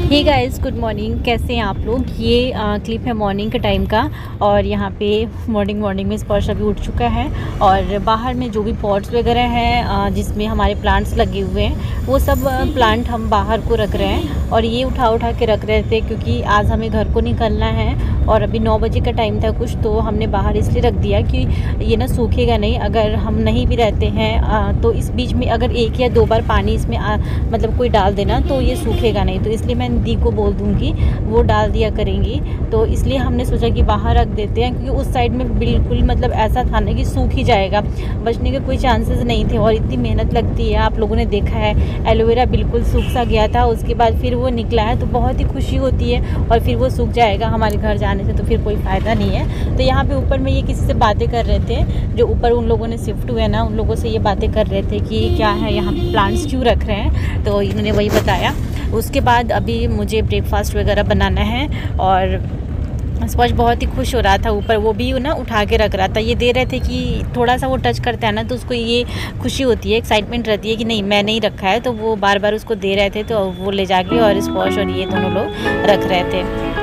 Hey guys, good morning. कैसे हैं आप लोग। ये क्लिप है मॉर्निंग के टाइम का। और यहाँ पे मॉर्निंग में स्पर्श अभी उठ चुका है और बाहर में जो भी पॉट्स वगैरह हैं जिसमें हमारे प्लांट्स लगे हुए हैं वो सब प्लांट हम बाहर को रख रहे हैं। और ये उठा के रख रहे थे क्योंकि आज हमें घर को निकलना है और अभी 9 बजे का टाइम था कुछ, तो हमने बाहर इसलिए रख दिया कि ये ना सूखेगा नहीं। अगर हम नहीं भी रहते हैं तो इस बीच में अगर 1 या 2 बार पानी इसमें मतलब कोई डाल देना तो ये सूखेगा नहीं। तो इसलिए मैं दी को बोल दूँगी वो डाल दिया करेंगी। तो इसलिए हमने सोचा कि बाहर रख देते हैं क्योंकि उस साइड में बिल्कुल मतलब ऐसा था ना कि सूख ही जाएगा, बचने के कोई चांसेस नहीं थे। और इतनी मेहनत लगती है, आप लोगों ने देखा है एलोवेरा बिल्कुल सूख सा गया था, उसके बाद फिर वो निकला है तो बहुत ही खुशी होती है। और फिर वो सूख जाएगा हमारे घर जाने से तो फिर कोई फ़ायदा नहीं है। तो यहाँ पे ऊपर में ये किसी से बातें कर रहे थे, जो ऊपर उन लोगों ने शिफ्ट हुए ना, उन लोगों से ये बातें कर रहे थे कि क्या है यहाँ पे प्लांट्स क्यों रख रहे हैं, तो इन्होंने वही बताया। उसके बाद अभी मुझे ब्रेकफास्ट वगैरह बनाना है और स्पर्श बहुत ही खुश हो रहा था ऊपर, वो भी ना उठा के रख रहा था। ये दे रहे थे कि थोड़ा सा वो टच करता है ना तो उसको ये खुशी होती है, एक्साइटमेंट रहती है कि नहीं मैं नहीं रखा है, तो वो बार बार उसको दे रहे थे। तो वो ले जाके और स्पर्श और ये दोनों लोग रख रहे थे।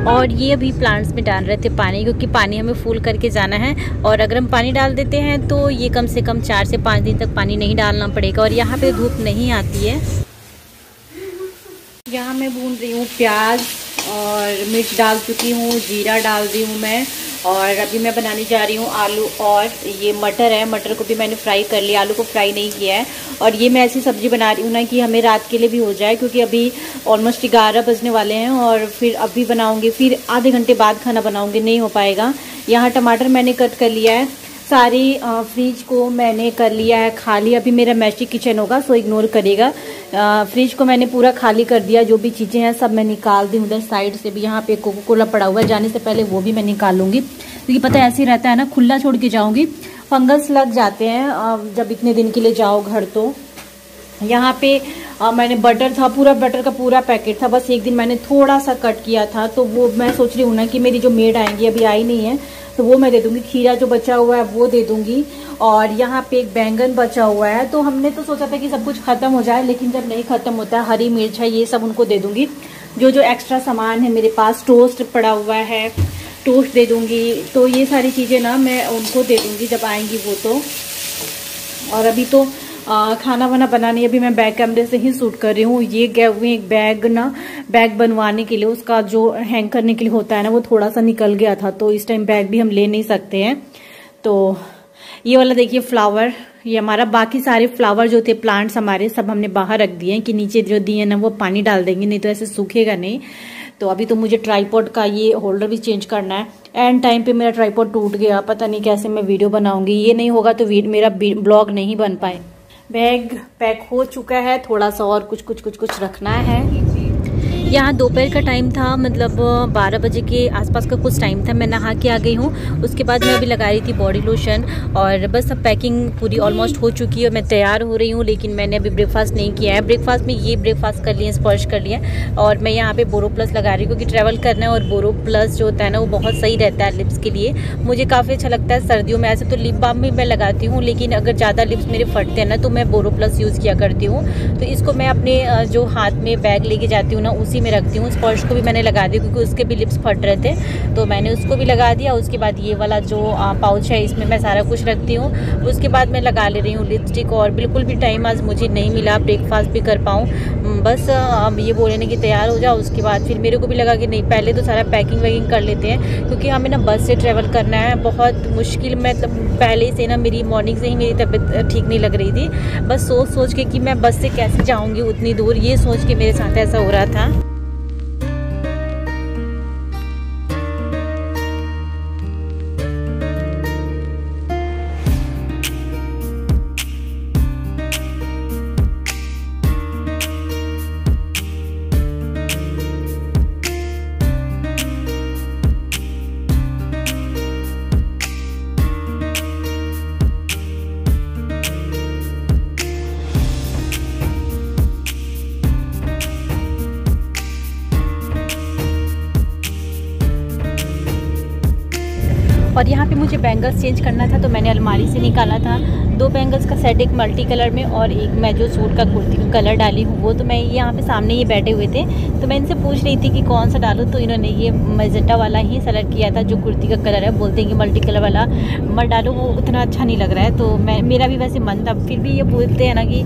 और ये अभी प्लांट्स में डाल रहे थे पानी, क्योंकि पानी हमें फुल करके जाना है। और अगर हम पानी डाल देते हैं तो ये कम से कम 4 से 5 दिन तक पानी नहीं डालना पड़ेगा। और यहाँ पे धूप नहीं आती है। यहाँ मैं भून रही हूँ प्याज और मिर्च डाल चुकी हूँ, जीरा डाल दी हूँ मैं। और अभी मैं बनाने जा रही हूँ आलू, और ये मटर है, मटर को भी मैंने फ्राई कर लिया, आलू को फ्राई नहीं किया है। और ये मैं ऐसी सब्ज़ी बना रही हूँ ना कि हमें रात के लिए भी हो जाए, क्योंकि अभी ऑलमोस्ट 11 बजने वाले हैं और फिर अभी बनाऊँगी, फिर आधे घंटे बाद खाना बनाऊँगी, नहीं हो पाएगा। यहाँ टमाटर मैंने कट कर लिया है, सारी फ्रिज को मैंने कर लिया है खाली। अभी मेरा मैशी किचन होगा सो इग्नोर करेगा। फ्रिज को मैंने पूरा खाली कर दिया, जो भी चीज़ें हैं सब मैं निकाल दी। उधर साइड से भी यहाँ पे कोको कोला पड़ा हुआ है, जाने से पहले वो भी मैं निकाल लूँगी, क्योंकि पता है ऐसे ही रहता है ना, खुला छोड़ के जाऊँगी फंगस लग जाते हैं जब इतने दिन के लिए जाओ घर। तो यहाँ पे मैंने बटर था, पूरा बटर का पूरा पैकेट था, बस एक दिन मैंने थोड़ा सा कट किया था। तो वो मैं सोच रही हूँ ना कि मेरी जो मेड आएंगी, अभी आई नहीं है, तो वो मैं दे दूंगी। खीरा जो बचा हुआ है वो दे दूंगी। और यहाँ पे एक बैंगन बचा हुआ है, तो हमने तो सोचा था कि सब कुछ खत्म हो जाए, लेकिन जब नहीं खत्म होता है, हरी मिर्च है, ये सब उनको दे दूंगी। जो एक्स्ट्रा सामान है मेरे पास, टोस्ट पड़ा हुआ है, टोस्ट दे दूंगी। तो ये सारी चीज़ें ना मैं उनको दे दूंगी जब आएंगी वो। तो और अभी तो खाना वाना बनाने अभी मैं बैक कैमरे से ही शूट कर रही हूँ। ये गए हुए एक बैग बनवाने के लिए, उसका जो हैंग करने के लिए होता है ना, वो थोड़ा सा निकल गया था, तो इस टाइम बैग भी हम ले नहीं सकते हैं। तो ये वाला देखिए फ्लावर, ये हमारा, बाकी सारे फ्लावर जो थे प्लांट्स हमारे सब हमने बाहर रख दिए हैं कि नीचे जो दिए ना वो पानी डाल देंगे, नहीं तो ऐसे सूखेगा नहीं। तो अभी तो मुझे ट्राइपॉड का ये होल्डर भी चेंज करना है। एंड टाइम पे मेरा ट्राइपॉड टूट गया, पता नहीं कैसे मैं वीडियो बनाऊंगी, ये नहीं होगा तो मेरा ब्लॉग नहीं बन पाए। बैग पैक हो चुका है, थोड़ा सा और कुछ रखना है। यहाँ दोपहर का टाइम था, मतलब 12 बजे के आसपास का कुछ टाइम था। मैं नहा के आ गई हूँ। उसके बाद मैं अभी लगा रही थी बॉडी लोशन और बस अब पैकिंग पूरी ऑलमोस्ट हो चुकी है। मैं तैयार हो रही हूँ, लेकिन मैंने अभी ब्रेकफास्ट नहीं किया है। ब्रेकफास्ट में ये ब्रेकफास्ट कर लिए, स्पर्श कर लिए और मैं यहाँ पे बोरो प्लस लगा रही हूँ क्योंकि ट्रैवल करना है और बोरो प्लस जो होता है ना वो बहुत सही रहता है लिप्स के लिए। मुझे काफ़ी अच्छा लगता है सर्दियों में। ऐसे तो लिप बाम भी मैं लगाती हूँ, लेकिन अगर ज़्यादा लिप्स मेरे फटते हैं ना तो मैं बोरो प्लस यूज़ किया करती हूँ। तो इसको मैं अपने जो हाथ में बैग लेके जाती हूँ ना उसी में रखती हूँ। स्पर्श को भी मैंने लगा दिया क्योंकि उसके भी लिप्स फट रहे थे, तो मैंने उसको भी लगा दिया। उसके बाद ये वाला जो पाउच है इसमें मैं सारा कुछ रखती हूँ। उसके बाद मैं लगा ले रही हूँ लिपस्टिक और बिल्कुल भी टाइम आज मुझे नहीं मिला ब्रेकफास्ट भी कर पाऊँ। बस अब ये बोलने कि तैयार हो जाओ। उसके बाद फिर मेरे को भी लगा कि नहीं, पहले तो सारा पैकिंग वैकिंग कर लेते हैं क्योंकि हमें ना बस से ट्रैवल करना है। बहुत मुश्किल, मतलब पहले से ना मेरी मॉर्निंग से ही मेरी तबीयत ठीक नहीं लग रही थी। बस सोच के कि मैं बस से कैसे जाऊँगी उतनी दूर, ये सोच के मेरे साथ ऐसा हो रहा था। और यहाँ पे मुझे बैंगल्स चेंज करना था तो मैंने अलमारी से निकाला था 2 बैंगल्स का सेट, एक मल्टी कलर में और एक मैं जो सूट का कुर्ती का कलर डाली हूँ वो। तो मैं यहाँ पे सामने ये बैठे हुए थे तो मैं इनसे पूछ रही थी कि कौन सा डालूँ, तो इन्होंने ये मैजेंटा वाला ही सेलेक्ट किया था जो कुर्ती का कलर है। बोलते हैं कि मल्टी कलर वाला मत डालो, वो उतना अच्छा नहीं लग रहा है। तो मेरा भी वैसे मन था, फिर भी ये बोलते हैं ना कि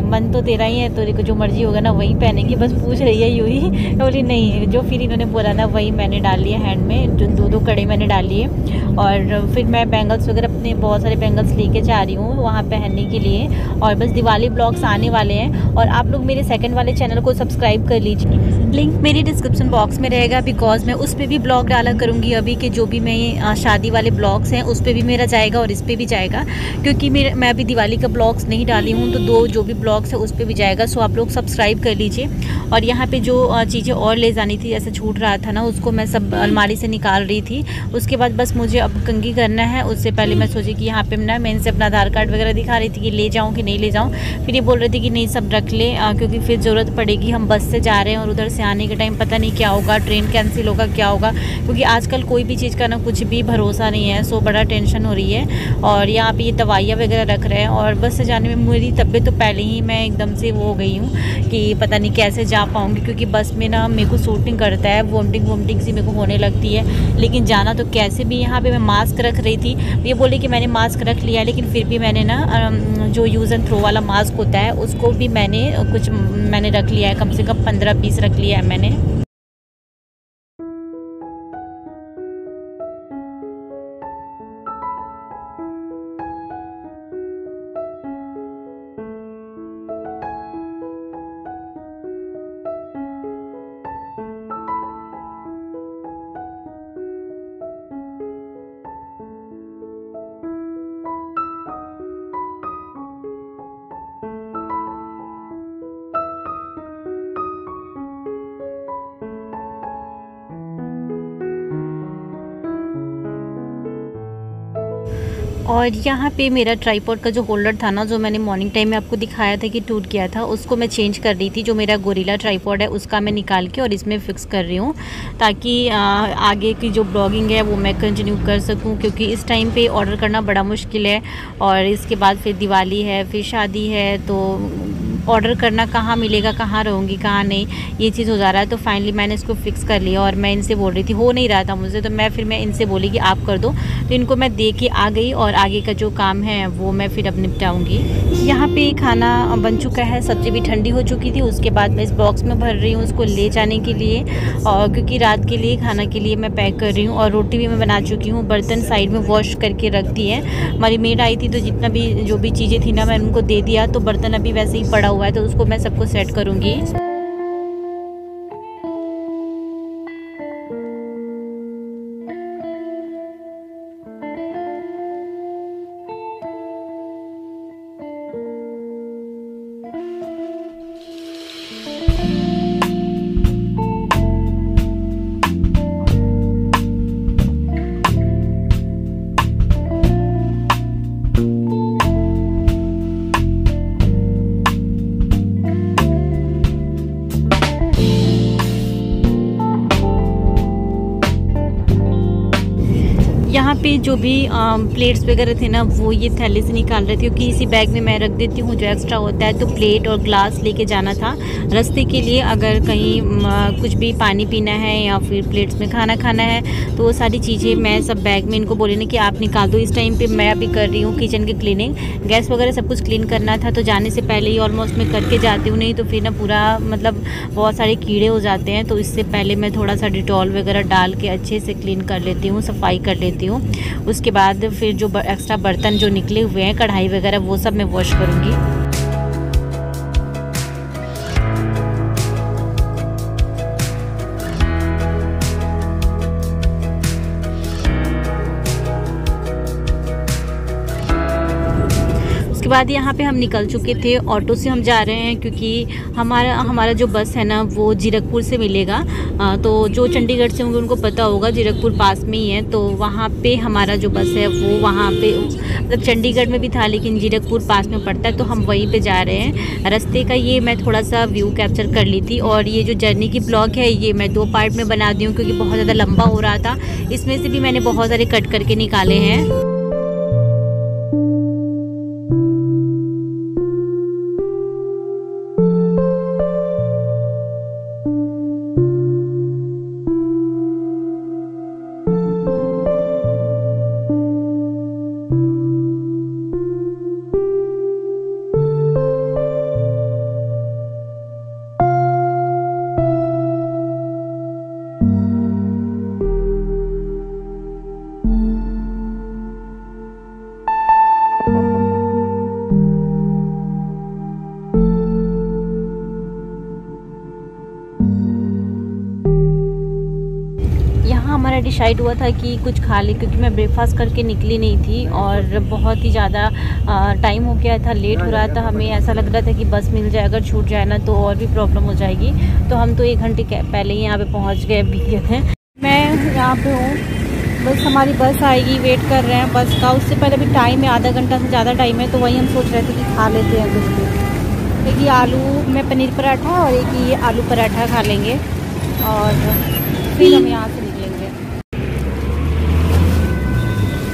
मन तो तेरा ही है, तो जो मर्जी होगा ना वही पहनेंगे। बस पूछ रही है यूँ ही। बोली नहीं, जो फिर इन्होंने बोला ना वही मैंने डाल लिया हैंड में, जो 2 कड़े मैंने डाल लिए। और फिर मैं बैंगल्स वगैरह अपने बहुत सारे बैंगल्स लेके जा रही हूँ वहाँ पहनने के लिए। और बस दिवाली ब्लॉग्स आने वाले हैं और आप लोग मेरे सेकंड वाले चैनल को सब्सक्राइब कर लीजिए। लिंक मेरी डिस्क्रिप्शन बॉक्स में रहेगा, बिकॉज मैं उस पर भी ब्लॉग डाला करूँगी। अभी के जो भी मैं शादी वाले ब्लॉग्स हैं उस पर भी मेरा जाएगा और इस पर भी जाएगा, क्योंकि मैं अभी दिवाली का ब्लॉग्स नहीं डाली हूँ तो 2 जो भी ब्लॉग्स है उस पर भी जाएगा। सो आप लोग सब्सक्राइब कर लीजिए। और यहाँ पे जो चीज़ें और ले जानी थी, जैसे छूट रहा था ना, उसको मैं सब अलमारी से निकाल रही थी। उसके बाद बस मुझे अब कंघी करना है। उससे पहले मैं सोची कि यहाँ पे ना मैं इनसे अपना आधार कार्ड वगैरह दिखा रही थी कि ले जाऊँ कि नहीं ले जाऊँ। फिर ये बोल रही थी कि नहीं सब रख ले, क्योंकि फिर ज़रूरत पड़ेगी। हम बस से जा रहे हैं और उधर से आने के टाइम पता नहीं क्या होगा, ट्रेन कैंसिल होगा क्या होगा, क्योंकि आजकल कोई भी चीज़ का ना कुछ भी भरोसा नहीं है। सो बड़ा टेंशन हो रही है। और यहाँ पे ये दवाइयाँ वगैरह रख रहे हैं और बस से जाने में मेरी तबीयत तो पहले ही मैं एकदम से वो हो गई हूँ कि पता नहीं कैसे जा पाऊँगी, क्योंकि बस में ना मेरे को शूटिंग करता है, वोमिटिंग सी मेरे को होने लगती है। लेकिन जाना तो कैसे भी। यहाँ पे मैं मास्क रख रही थी, ये बोली कि मैंने मास्क रख लिया, लेकिन फिर भी मैंने ना जो यूज़ एंड थ्रो वाला मास्क होता है उसको भी मैंने रख लिया है, कम से कम 15 पीस रख लिया है मैंने। और यहाँ पे मेरा ट्राइपॉड का जो होल्डर था ना, जो मैंने मॉर्निंग टाइम में आपको दिखाया था कि टूट गया था, उसको मैं चेंज कर रही थी। जो मेरा गोरिल्ला ट्राइपॉड है उसका मैं निकाल के और इसमें फ़िक्स कर रही हूँ, ताकि आगे की जो ब्लॉगिंग है वो मैं कंटिन्यू कर सकूँ, क्योंकि इस टाइम पे ऑर्डर करना बड़ा मुश्किल है। और इसके बाद फिर दिवाली है, फिर शादी है, तो ऑर्डर करना कहाँ मिलेगा, कहाँ रहूँगी, कहाँ नहीं, ये चीज़ हो जा रहा है। तो फाइनली मैंने इसको फ़िक्स कर लिया और मैं इनसे बोल रही थी, हो नहीं रहा था मुझसे, तो मैं इनसे बोली कि आप कर दो। तो इनको मैं दे के आ गई और आगे का जो काम है वो मैं फिर अब निपटाऊँगी। यहाँ पे खाना बन चुका है, सब्ज़ी भी ठंडी हो चुकी थी। उसके बाद मैं इस बॉक्स में भर रही हूँ उसको ले जाने के लिए, और क्योंकि रात के लिए खाना के लिए मैं पैक कर रही हूँ। और रोटी भी मैं बना चुकी हूँ, बर्तन साइड में वॉश करके रख दिए हैं। हमारी मेड आई थी तो जितना भी जो भी चीज़ें थी ना मैंने उनको दे दिया, तो बर्तन अभी वैसे ही पड़ा हुआ है, तो उसको मैं सबको सेट करूँगी। यहाँ पे जो भी प्लेट्स वगैरह थे ना वो ये थैले से निकाल रहे थे, क्योंकि इसी बैग में मैं रख देती हूँ जो एक्स्ट्रा होता है। तो प्लेट और ग्लास लेके जाना था रास्ते के लिए, अगर कहीं कुछ भी पानी पीना है या फिर प्लेट्स में खाना खाना है तो वो सारी चीज़ें मैं सब बैग में इनको बोले ना कि आप निकाल दो। इस टाइम पे मैं अभी कर रही हूँ किचन की क्लीनिंग, गैस वगैरह सब कुछ क्लीन करना था, तो जाने से पहले ही ऑलमोस्ट मैं करके जाती हूँ, नहीं तो फिर ना पूरा मतलब बहुत सारे कीड़े हो जाते हैं। तो इससे पहले मैं थोड़ा सा डिटॉल वगैरह डाल के अच्छे से क्लीन कर लेती हूँ, सफाई कर लेती हूँ। उसके बाद फिर जो एक्स्ट्रा बर्तन जो निकले हुए हैं, कढ़ाई वगैरह, वो सब मैं वॉश करूँगी। उसके बाद यहाँ पे हम निकल चुके थे, ऑटो से हम जा रहे हैं क्योंकि हमारा जो बस है ना वो जीरकपुर से मिलेगा। तो जो चंडीगढ़ से होंगे उनको पता होगा, जीरकपुर पास में ही है। तो वहाँ पे हमारा जो बस है वो वहाँ पे मतलब चंडीगढ़ में भी था लेकिन जीरकपुर पास में पड़ता है, तो हम वहीं पे जा रहे हैं। रास्ते का ये मैं थोड़ा सा व्यू कैप्चर कर ली थी, और ये जो जर्नी की ब्लॉग है ये मैं 2 पार्ट में बना दी हूँ क्योंकि बहुत ज़्यादा लंबा हो रहा था। इसमें से भी मैंने बहुत सारे कट करके निकाले हैं। हमारा डिसाइड हुआ था कि कुछ खा ले, क्योंकि मैं ब्रेकफास्ट करके निकली नहीं थी और बहुत ही ज़्यादा टाइम हो गया था, लेट हो रहा था। हमें ऐसा लग रहा था कि बस मिल जाए, अगर छूट जाए ना तो और भी प्रॉब्लम हो जाएगी। तो हम तो 1 घंटे पहले ही यहाँ पे पहुँच गए भी थे। मैं यहाँ पे हूँ, बस हमारी बस आएगी, वेट कर रहे हैं बस का। उससे पहले भी टाइम है, आधा घंटा से ज़्यादा टाइम है, तो वही हम सोच रहे थे कि खा लेते हैं कुछ भी। एक ये आलू में पनीर पराठा और एक ये आलू पराठा खा लेंगे और फिर हम यहाँ से निकलेंगे।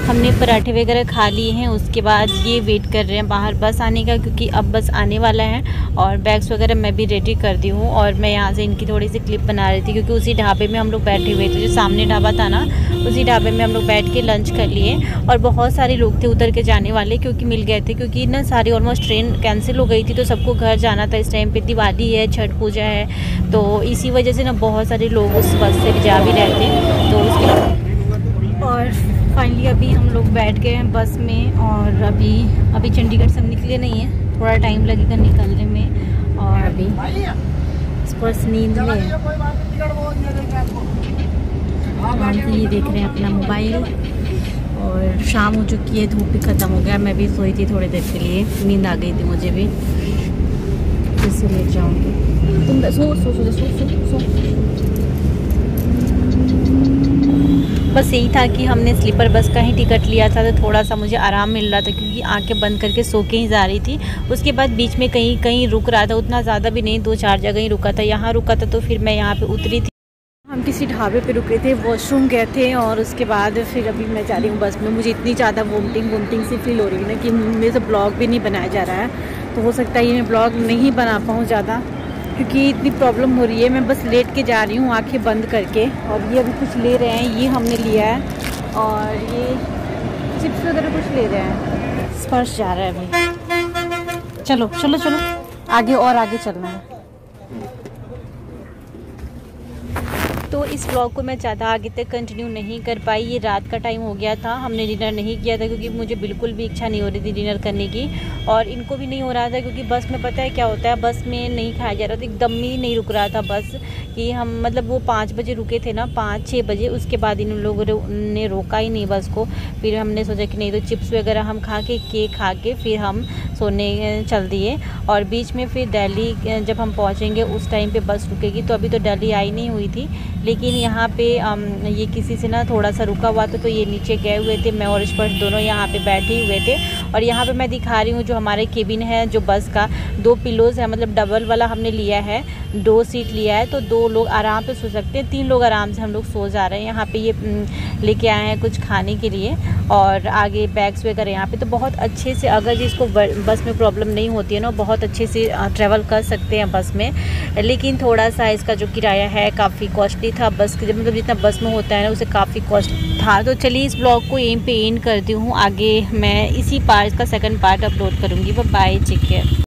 हमने पराठे वगैरह खा लिए हैं, उसके बाद ये वेट कर रहे हैं बाहर बस आने का, क्योंकि अब बस आने वाला है। और बैग्स वगैरह मैं भी रेडी कर दी हूँ, और मैं यहाँ से इनकी थोड़ी सी क्लिप बना रही थी क्योंकि उसी ढाबे में हम लोग बैठे हुए थे, जो सामने ढाबा था ना उसी ढाबे में हम लोग बैठ के लंच कर लिए। और बहुत सारे लोग थे उतर के जाने वाले, क्योंकि मिल गए थे, क्योंकि ना सारी ऑलमोस्ट ट्रेन कैंसिल हो गई थी, तो सबको घर जाना था। इस टाइम पर दिवाली है, छठ पूजा है, तो इसी वजह से ना बहुत सारे लोग उस बस से जा भी रहे थे। तो उसके और फाइनली अभी हम लोग बैठ गए हैं बस में, और अभी चंडीगढ़ से हम निकले नहीं हैं, थोड़ा टाइम लगेगा निकलने में। और अभी इस पर नींद में हम ये देख रहे हैं अपना मोबाइल, और शाम हो चुकी है, धूप भी ख़त्म हो गया। मैं भी सोई थी थोड़ी देर के लिए, नींद आ गई थी मुझे भी, इसलिए जाऊँगी। तुम सो सो सो सो सो सो। बस यही था कि हमने स्लीपर बस का ही टिकट लिया था, तो थोड़ा सा मुझे आराम मिल रहा था क्योंकि आंखें बंद करके सो के ही जा रही थी। उसके बाद बीच में कहीं कहीं रुक रहा था, उतना ज़्यादा भी नहीं, 2-4 जगह ही रुका था। यहाँ रुका था तो फिर मैं यहाँ पे उतरी थी। हम किसी ढाबे पे रुके थे, वॉशरूम गए थे, और उसके बाद फिर अभी मैं जा रही हूँ बस में। मुझे इतनी ज़्यादा वोमिटिंग सी फील हो रही है ना कि मेरे से ब्लॉग भी नहीं बनाया जा रहा है। तो हो सकता है ये मैं ब्लॉग नहीं बना पाऊँ ज़्यादा, क्योंकि इतनी प्रॉब्लम हो रही है। मैं बस लेट के जा रही हूँ आंखें बंद करके। और ये अभी कुछ ले रहे हैं, ये हमने लिया है, और ये चिप्स वगैरह कुछ ले रहे हैं। स्पर्श जा रहा है अभी। चलो चलो चलो आगे, और आगे चलना है। तो इस ब्लॉग को मैं ज़्यादा आगे तक कंटिन्यू नहीं कर पाई। ये रात का टाइम हो गया था, हमने डिनर नहीं किया था क्योंकि मुझे बिल्कुल भी इच्छा नहीं हो रही थी डिनर करने की, और इनको भी नहीं हो रहा था क्योंकि बस में पता है क्या होता है, बस में नहीं खाया जा रहा था, एकदम ही नहीं रुक रहा था बस। कि हम मतलब वो 5 बजे रुके थे ना, 5-6 बजे, उसके बाद इन लोगों ने रोका ही नहीं बस को। फिर हमने सोचा कि नहीं, तो चिप्स वगैरह हम खा के, केक खा के फिर हम सोने चल दिए। और बीच में फिर दिल्ली जब हम पहुँचेंगे उस टाइम पे बस रुकेगी, तो अभी तो दिल्ली आई नहीं हुई थी, लेकिन यहाँ पे ये किसी से ना थोड़ा सा रुका हुआ था, तो ये नीचे गए हुए थे। मैं और स्पर्श दोनों यहाँ पे बैठे हुए थे, और यहाँ पे मैं दिखा रही हूँ जो हमारे केबिन है जो बस का, 2 पिलोज़ है, मतलब डबल वाला हमने लिया है। 2 सीट लिया है, तो 2 लोग आराम से सो सकते हैं, 3 लोग आराम से हम लोग सो जा रहे हैं। यहाँ पे ये लेके आए हैं कुछ खाने के लिए और आगे बैग्स वगैरह यहाँ पे। तो बहुत अच्छे से, अगर जिसको बस में प्रॉब्लम नहीं होती है ना, बहुत अच्छे से ट्रैवल कर सकते हैं बस में। लेकिन थोड़ा सा इसका जो किराया है काफ़ी कॉस्टली था, बस मतलब जितना बस में होता है ना उसे काफ़ी कॉस्ट था। तो चलिए इस ब्लॉग को यहीं पे एंड करती हूँ, आगे मैं इसी पार्ट का सेकंड पार्ट अपलोड करूँगी। Bye, take care.